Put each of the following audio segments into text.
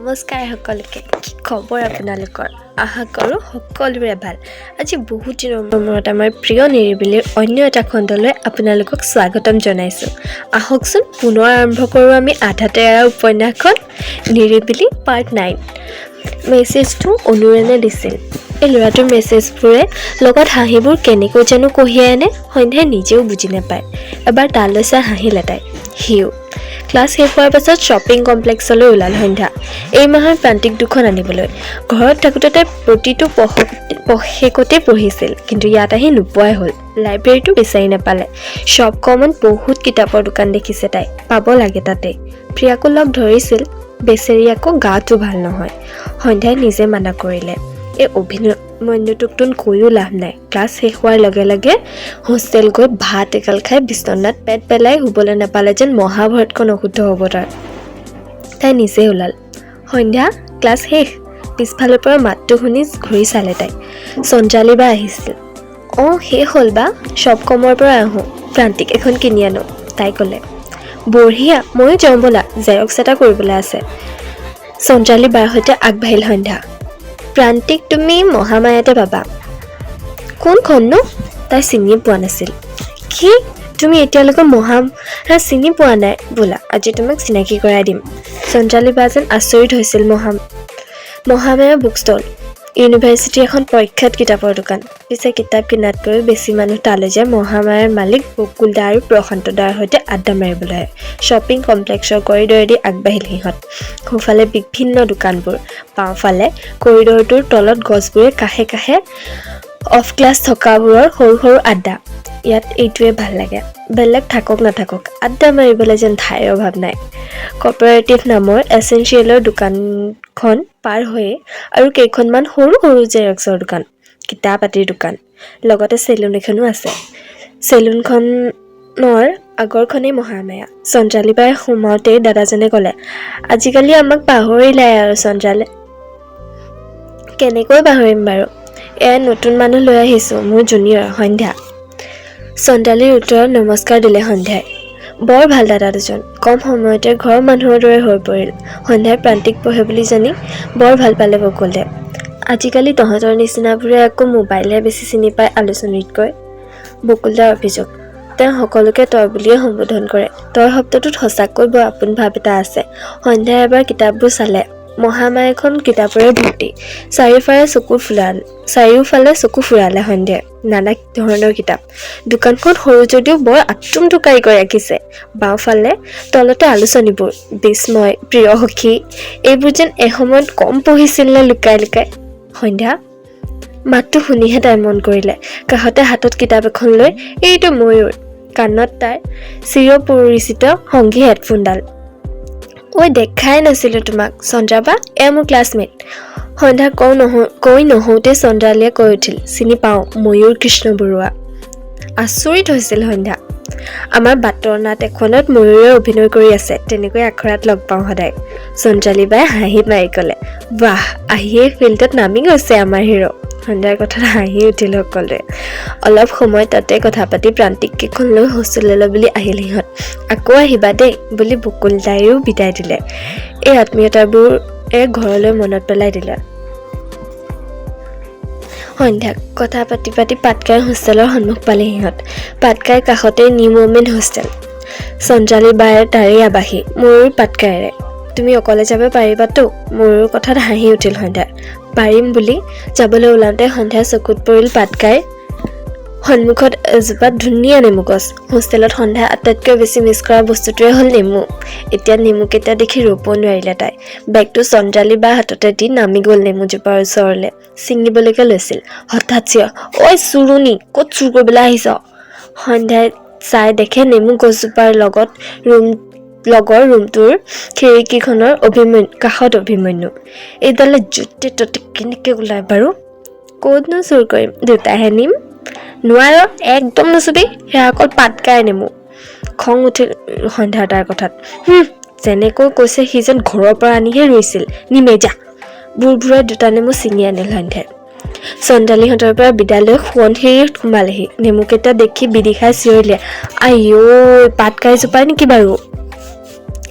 নমস্কাৰ সকলোকে কি খবৰ আপোনালোকৰ আশা কৰোঁ সকলোৰে ভাল আজি বহুত দিনৰ মূৰত আমাৰ প্ৰিয় নিৰিবিলিৰ অন্য এটা খণ্ডলৈ আপোনালোকক স্বাগতম জনাইছোঁ আহকচোন পুনৰ আৰম্ভ কৰোঁ আমি আধাতে এৰা উপন্যাসখন নিৰিবিলি পাৰ্ট 9 মেছেজটো অনুৰাণে দিছিল এই ল'ৰাটোৰ মেছেজবোৰে লগত হাঁহিবোৰ কেনেকৈ জানো কঢ়িয়াই আনে সন্ধ্যাই নিজেও বুজি নাপায় এবাৰ তালৈ চাই হাঁহিলে তাই হিউ ক্লাছ শেষ হোৱাৰ পাছত শ্বপিং কমপ্লেক্সলৈ ওলাল সন্ধ্যা এই মাহৰ প্ৰান্তিক দুখন আনিবলৈ ঘৰত থাকোঁতে তাই প্ৰতিটো পষেকতে পঢ়িছিল কিন্তু ইয়াত আহি নোপোৱাই হ'ল লাইব্ৰেৰীটো বিচাৰি নাপালে শপ কমত বহুত কিতাপৰ দোকান দেখিছে তাই পাব লাগে তাতে প্ৰিয়াকো লগ ধৰিছিল বেচেৰি আকৌ গাটো ভাল নহয় সন্ধ্যাই নিজে মানা কৰিলে এই অভিমন্যুটোকটোন কৈও লাভ নাই ক্লাছ শেষ হোৱাৰ লগে লগে হোষ্টেল গৈ ভাত একাল খাই বিচনাত পেট পেলাই শুবলৈ নাপালে যেন মহাভাৰতখন অশুদ্ধ হ'ব তাই নিজে ওলাল সন্ধ্যা ক্লাছ শেষ পিছফালৰ পৰা মাতটো শুনি ঘূৰি চালে তাই সঞ্জালী বা আহিছিল অঁ শেষ হ'ল বা শপ কমৰ পৰা আহোঁ প্ৰান্তিক এখন কিনি আনো তাই ক'লে বঢ়িয়া ময়ো যাওঁ ব'লা জেৰক্স এটা কৰিবলৈ আছে সঞ্জালী বাৰ সৈতে আগবাঢ়িল সন্ধ্যা প্ৰান্তিক তুমি মহামায়াতে পাবা কোনখননো তাই চিনিয়ে পোৱা নাছিল কি তুমি এতিয়ালৈকে মহামায়া চিনি পোৱা নাই বোলা আজি তোমাক চিনাকি কৰাই দিম সঞ্জালী বা যেন আচৰিত হৈছিল মহামায়া বুক ষ্টল ইউনিভাৰ্চিটি এখন প্ৰখ্যাত কিতাপৰ দোকান পিছে কিতাপ কিনাতকৈ বেছি মানুহ তালৈ যায় মহামায়াৰ মালিক বকুল দা আৰু প্ৰশান্ত দাৰ সৈতে আড্ডা মাৰিবলৈ শ্বপিং কমপ্লেক্সৰ কৰিডৰেদি আগবাঢ়িল সিহঁত সোঁফালে বিভিন্ন দোকানবোৰ বাওঁফালে কৰিডৰটোৰ তলত গছবোৰে কাষে কাষে অফ ক্লাছ থকাবোৰৰ সৰু সৰু আড্ডা ইয়াত এইটোৱে ভাল লাগে বেলেগ থাকক নাথাকক আড্ডা মাৰিবলৈ যেন ঠাইৰ অভাৱ নাই কপাৰেটিভ নামৰ এচেঞ্চিয়েলৰ দোকানখন পাৰ হৈয়ে আৰু কেইখনমান সৰু সৰু জেৰক্সৰ দোকান কিতাপ আদিৰ দোকান লগতে চেলুন এখনো আছে চেলুনখনৰ আগৰখনেই মহামায়া সঞ্জালী বাই সোমাওঁতেই দাদাজনে ক'লে আজিকালি আমাক পাহৰিলাই আৰু সঞ্জালে কেনেকৈ পাহৰিম বাৰু এয়া নতুন মানুহ লৈ আহিছোঁ মোৰ জুনিয়ৰ সন্ধ্যা সঞ্জালীৰ উত্তৰত নমস্কাৰ দিলে সন্ধ্যাই বৰ ভাল দাদা দুজন কম সময়তে ঘৰৰ মানুহৰ দৰে হৈ পৰিল সন্ধ্যাই প্ৰান্তিক পঢ়ে বুলি জানি বৰ ভাল পালে বকুলে আজিকালি তহঁতৰ নিচিনাবোৰে আকৌ মোবাইলহে বেছি চিনি পায় আলোচনীতকৈ বকুলদাৰ অভিযোগ তেওঁ সকলোকে তই বুলিয়ে সম্বোধন কৰে তই শব্দটোত সঁচাকৈ বৰ আপোন ভাৱ এটা আছে সন্ধ্যাই এবাৰ কিতাপবোৰ চালে মহামায়াখন কিতাপেৰে ভৰ্তি চাৰিওফালে চকু ফুৰালে সন্ধ্যাই নানা ধৰণৰ কিতাপ দোকানখন সৰু যদিও বৰ আতুমটোকাৰিকৈ ৰাখিছে বাওঁফালে তলতে আলোচনীবোৰ বিস্ময় প্ৰিয় সখী এইবোৰ যেন এসময়ত কম পঢ়িছিল নে লুকাই লুকাই সন্ধ্যা মাতটো শুনিহে তাই মন কৰিলে কাষতে হাতত কিতাপ এখন লৈ এইটো ময়ূৰ কাণত তাইৰ চিৰপৰিচিত সংগী হেডফোনডাল ঐ দেখাই নাছিলোঁ তোমাক সঞ্জাবা এয়া মোৰ ক্লাছমেট সন্ধ্যা কৈ নহওঁতে সঞ্জালীয়ে কৈ উঠিল চিনি পাওঁ ময়ূৰ কৃষ্ণ বৰুৱা আচৰিত হৈছিল সন্ধ্যা আমাৰ বাটৰ নাট এখনত ময়ূৰে অভিনয় কৰি আছে তেনেকৈ আখৰাত লগ পাওঁ সদায় সঞ্জালী বাই হাঁহি মাৰি ক'লে বাহ আহিয়ে ফিল্ডত নামি গৈছে আমাৰ হিৰ' সন্ধ্যাৰ কথাত হাঁহি উঠিল সকলোৱে অলপ সময় তাতে কথা পাতি প্ৰান্তিক কেইখন লৈ হোষ্টেললৈ বুলি আহিল সিহঁত আকৌ আহিবা দেই বুলি বকুল দাইও বিদায় দিলে এই আত্মীয়তাবোৰে ঘৰলৈ মনত পেলাই দিলে সন্ধ্যাক কথা পাতি পাতি পাটকাই হোষ্টেলৰ সন্মুখ পালে সিহঁত পাটকাইৰ কাষতে নিউ ওমেন হোষ্টেল সঞ্জালী বায়ে তাৰেই আবাসী ময়ূৰ পাটকাইৰে তুমি অকলে যাব পাৰিবাতো ময়ূৰ কথাত হাঁহি উঠিল সন্ধ্যা পাৰিম বুলি যাবলৈ ওলাওঁতে সন্ধ্যাৰ চকুত পৰিল পাটকাইৰ সন্মুখত এজোপা ধুনীয়া নেমু গছ হোষ্টেলত সন্ধ্যা আটাইতকৈ বেছি মিছ কৰা বস্তুটোৱে হ'ল নেমু এতিয়া নেমুকেইটা দেখি ৰ'ব নোৱাৰিলে তাই বেগটো সঞ্জালী বা হাততে দি নামি গ'ল নেমুজোপাৰ ওচৰলৈ ছিঙিবলৈকে লৈছিল হঠাৎ চিঞৰ ঐ চুৰুনি ক'ত চুৰ কৰিবলৈ আহিছ সন্ধ্যাই চাই দেখে নেমু গছজোপাৰ লগৰ ৰুমটোৰ খিৰিকীখনৰ কাষত অভিমন্যু এইডালে য'তে ত'তে কেনেকৈ ওলাই বাৰু ক'তনো চুৰ কৰিম দুটাহে নিম নোৱাৰ একদম নচুবি সেয়া অকল পাটকাই নেমু খং উঠিল সন্ধ্যাৰ তাৰ কথাত যেনেকৈ কৈছে সি যেন ঘৰৰ পৰা আনিহে ৰৈছিল নিমেই যা বুঢ়াই দুটা নেমু ছিঙি আনিল সন্ধ্যাই সঞ্জালীহঁতৰ পৰা বিদায় লৈ সোৱণশিৰিত সোমালেহি নেমুকেইটা দেখি বিদিশাই চিঞৰিলে আইঅ' পাটকাই জোপাই নেকি বাৰু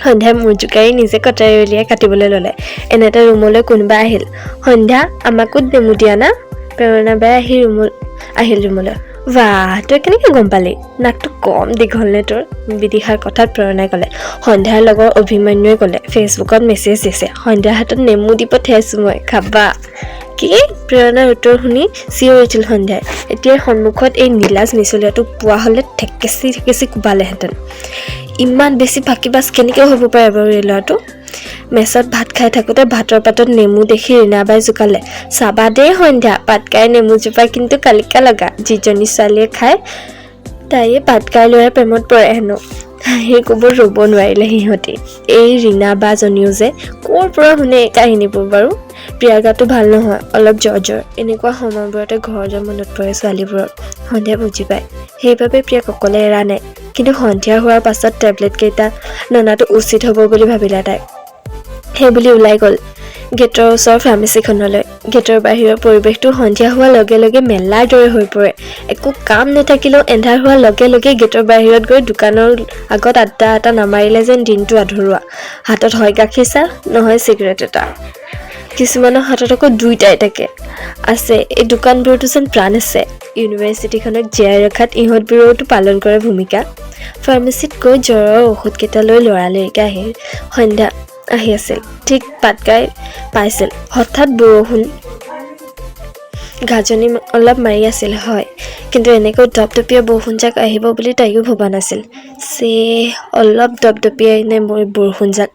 সন্ধ্যা মূৰ জোকাৰি নিজে কটাৰী উলিয়াই কাটিবলৈ ল'লে। এনেতে ৰুমলৈ কোনোবা আহিল। সন্ধ্যা আমাকো নেমু দিয়া না। প্ৰেৰণা বাই আহিল ৰুমলৈ। বাহ, তই কেনেকৈ গম পালি? নাকটো কম দীঘল নে তোৰ? বিদিশাৰ কথাত প্ৰেৰণাই ক'লে। সন্ধ্যাৰ লগৰ অভিমন্যুৱে ক'লে, ফেচবুকত মেছেজ দিছে, সন্ধ্যাৰ হাতত নেমু দি পঠিয়াইছোঁ মই, খাবা। কি? প্ৰেৰণাৰ উত্তৰ শুনি চিঞৰি উঠিল সন্ধ্যাই। এতিয়া সন্মুখত এই নীলাজ মিছলীয়াটো পোৱা হ'লে ঠেকেচি কোবালেহেঁতেন। ইমান বেছি ফাঁকিবাজ কেনেকৈ হ'ব পাৰে বাৰু এই ল'ৰাটো? মেছত ভাত খাই থাকোঁতে ভাতৰ পাতত নেমু দেখি ৰীণাবাই জোকালে, চাবা দেই সন্ধ্যা, পাতকাই নেমুজোপা কিন্তু কালিকা লগা। যিজনী ছোৱালীয়ে খায় তাইয়ে পাতকাই ল'ৰাই প্ৰেমত পৰে হেনো। হাঁহিৰ কোবত ৰ'ব নোৱাৰিলে সিহঁতি। এই ৰীণাবাজনীও যে ক'ৰ পৰা শুনে এই কাহিনীবোৰ বাৰু? প্ৰিয়াৰ গাটো ভাল নহয়, অলপ জ্বৰ। এনেকুৱা সময়বোৰতে ঘৰলৈ মনত পৰে ছোৱালীবোৰৰ। সন্ধ্যাই বুজি পায়, সেইবাবে প্ৰিয়াক অকলে এৰা নাই। কিন্তু সন্ধিয়া হোৱাৰ পাছত টেবলেটকেইটা ননাটো উচিত হ'ব বুলি ভাবিলে তাই। সেইবুলি ওলাই গ'ল গেটৰ ওচৰৰ ফাৰ্মেচিখনলৈ। গেটৰ বাহিৰৰ পৰিৱেশটো সন্ধিয়া হোৱাৰ লগে লগে মেলাৰ দৰে হৈ পৰে। একো কাম নাথাকিলেও এন্ধাৰ হোৱাৰ লগে লগে গেটৰ বাহিৰত গৈ দোকানৰ আগত আড্ডা এটা নামাৰিলে যেন দিনটো আধৰুৱা। হাতত হয় গাখীৰ চাহ, নহয় চিগাৰেট এটা। কিছুমানৰ হাতত আকৌ দুইটাই থাকে। আছে এই দোকানবোৰতো যেন প্ৰাণ আছে। ইউনিভাৰ্চিটিখনক জীয়াই ৰখাত ইহঁতবোৰেওতো পালন কৰে ভূমিকা। ফাৰ্মাচীত গৈ জ্বৰৰ ঔষধকেইটা লৈ লৰালৰিকৈ সন্ধ্যা আহি আছিল। ঠিক পাতকাই পাইছিল। হঠাৎ বৰষুণ গাজনি অলপ মাৰি আছিল, হয়, কিন্তু এনেকৈ দপদপীয়া বৰষুণজাক আহিব বুলি তাইও ভবা নাছিল। অলপ দপদপীয়াই নে বৰষুণজাক,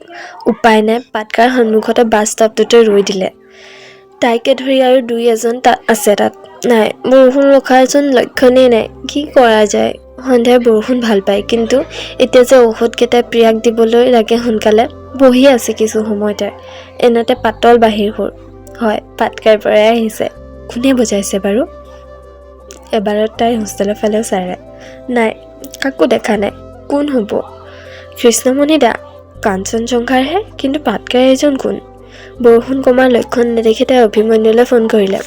উপায় নাই, পাতকাৰ সন্মুখতে বাছ ষ্টপটোতে ৰৈ দিলে। তাইকে ধৰি আৰু দুই এজন আছে তাত। নাই, বৰষুণ ৰখাৰ যেন লক্ষণেই নাই। কি কৰা যায়? সন্ধ্যাই বৰষুণ ভাল পায়, কিন্তু এতিয়া যে ঔষধকেইটা প্ৰিয়াক দিবলৈ লাগে সোনকালে। বহি আছে কিছু সময়তে। এনেতে পাতল বাহিৰ সুৰ। হয়, পাতকাইৰ পৰাই আহিছে। কোনে বজাইছে বাৰু? এবাৰত তাই হোষ্টেলৰ ফালেও চালে। নাই, কাকো দেখা নাই। কোন হ'ব? কৃষ্ণমণি দা, কাঞ্চনজংঘাৰহে, কিন্তু পাতকাই এজন কোন? বৰষুণ কমাৰ লক্ষণ নেদেখি তাই অভিমন্যুলৈ ফোন কৰিলে।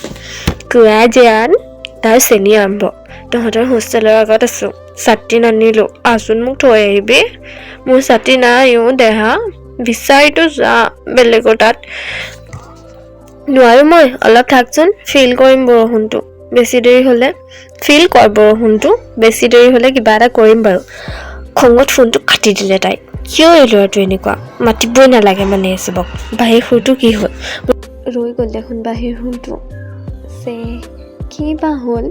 কোৱা জান, তাৰ চেনি আৰম্ভ। তহঁতৰ হোষ্টেলৰ আগত আছোঁ। ছাতি নানিলোঁ, আচোন মোক থৈ আহিবি। মোৰ ছাতি নাই অ' দেহা, বিচাৰিতো যা বেলেগৰ তাত। নোৱাৰো মই, অলপ থাকচোন, ফিল কৰিম বৰষুণটো। বেছি দেৰি হ'লে কিবা এটা কৰিম বাৰু। খঙত ফোনটো কাটি দিলে তাই। কিয় এই ল'ৰাটো এনেকুৱা? মাতিবই নালাগে মানে এচবক। বাহিৰ সুৰটো কি হ'ল? ৰৈ গ'ল দেখোন বাহিৰ সুৰটো। কি বা হ'ল?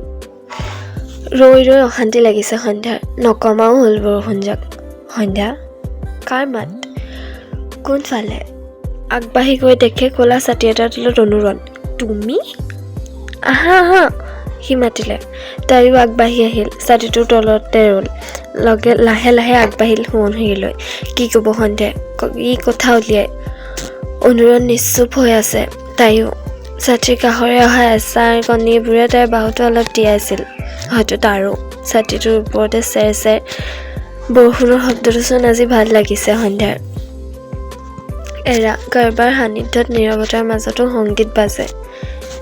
ৰৈ অশান্তি লাগিছে সন্ধ্যাৰ। নকমাও হ'ল বৰষুণজাক। সন্ধ্যা? কাৰ মাত? কোনফালে? আগবাঢ়ি গৈ দেখে ক'লা ছাতি এটাৰ তলত অনুৰণ। তুমি? আহা। সি মাতিলে। তাইও আগবাঢ়ি আহিল, ছাতিটোৰ তলতে ৰ'ল। লাহে লাহে আগবাঢ়িল সোৱণশিৰিলৈ। কি ক'ব সন্ধ্যাই? ই কথা উলিয়াই। অনুৰণ নিশ্চুপ হৈ আছে। তাইও। ছাতিৰ কাষৰে অহা এচাৰ কণীবোৰে তাইৰ বাহুটো অলপ তিয়াইছিল। হয়তো তাৰো। ছাতিটোৰ ওপৰতে চেৰ বৰষুণৰ শব্দটোচোন আজি ভাল লাগিছে সন্ধ্যাৰ। কাৰোবাৰ সান্নিধ্যত নীৰৱতাৰ মাজতো সংগীত বাজে।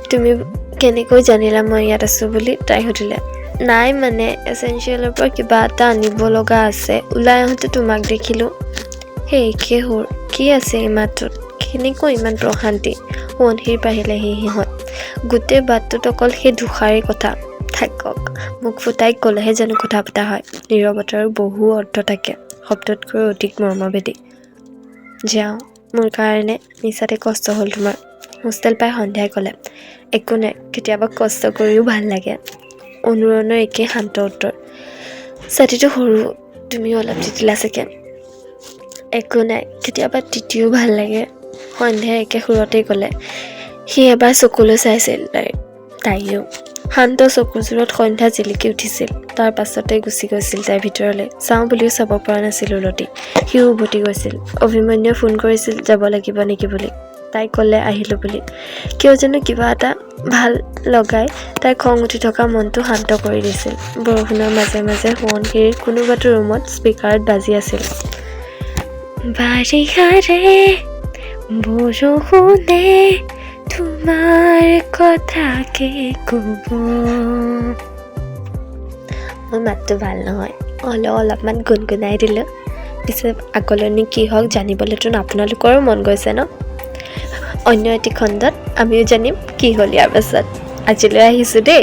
তুমি কেনেকৈ জানিলা মই ইয়াত আছোঁ বুলি? তাই সুধিলে। নাই মানে, এচেঞ্চিয়েলৰ পৰা কিবা এটা আনিব লগা আছে। ওলাই আহোঁতে তোমাক দেখিলোঁ। সেই একে সুৰ। কি আছে এই মাতটোত? কেনেকৈ ইমান প্ৰশান্তি? সোৱণশিৰি বাঢ়িলে সিহঁত। গোটেই বাটটোত অকল সেই দুষাৰেই কথা। থাকক, মুখ ফুটাই ক'লেহে জানো কথা পতা হয়। নীৰৱতাৰো বহু অৰ্থ থাকে, শব্দতকৈ অধিক মৰ্মভেদী। যাওঁ, মোৰ কাৰণে মিছাতে কষ্ট হ'ল তোমাৰ। হোষ্টেল পাই সন্ধ্যাই ক'লে। একো নাই, কেতিয়াবা কষ্ট কৰিও ভাল লাগে। অনুৰণৰ একে শান্ত উত্তৰ। ছাতিটো সৰু, তুমিও অলপ তিতিলা চাগে। একো নাই, কেতিয়াবা তিতিও ভাল লাগে। সন্ধ্যাই একে সুৰতেই ক'লে। সি এবাৰ চকুলৈ চাইছিল তাইও। শান্ত চকুযোৰত সন্ধ্যা জিলিকি উঠিছিল। তাৰ পাছতে গুচি গৈছিল তাইৰ ভিতৰলৈ। চাওঁ বুলিও চাব পৰা নাছিল উলটি। সিও উভতি গৈছিল। অভিমন্যুৱে ফোন কৰিছিল যাব লাগিব নেকি বুলি। তাই ক'লে আহিলোঁ বুলি। কিয় জানো কিবা এটা ভাল লগাই তাইৰ খং উঠি থকা মনটো শান্ত কৰি দিছিল। বৰষুণৰ মাজে মাজে সোৱণশিৰিৰ কোনোবাটো ৰুমত স্পীকাৰত বাজি আছিল। বাৰিষাৰে বৰষুণে তোমাৰ কথাকে ক'ব। মোৰ মাতটো ভাল নহয়, হ'লেও অলপমান গুণগুণাই দিলোঁ। পিছে আগলৈনো কি হওক জানিবলৈতো আপোনালোকৰো মন গৈছে ন? অন্য এটি খণ্ডত আমিও জানিম কি হ'ল ইয়াৰ পাছত। আজিলৈ আহিছোঁ দেই।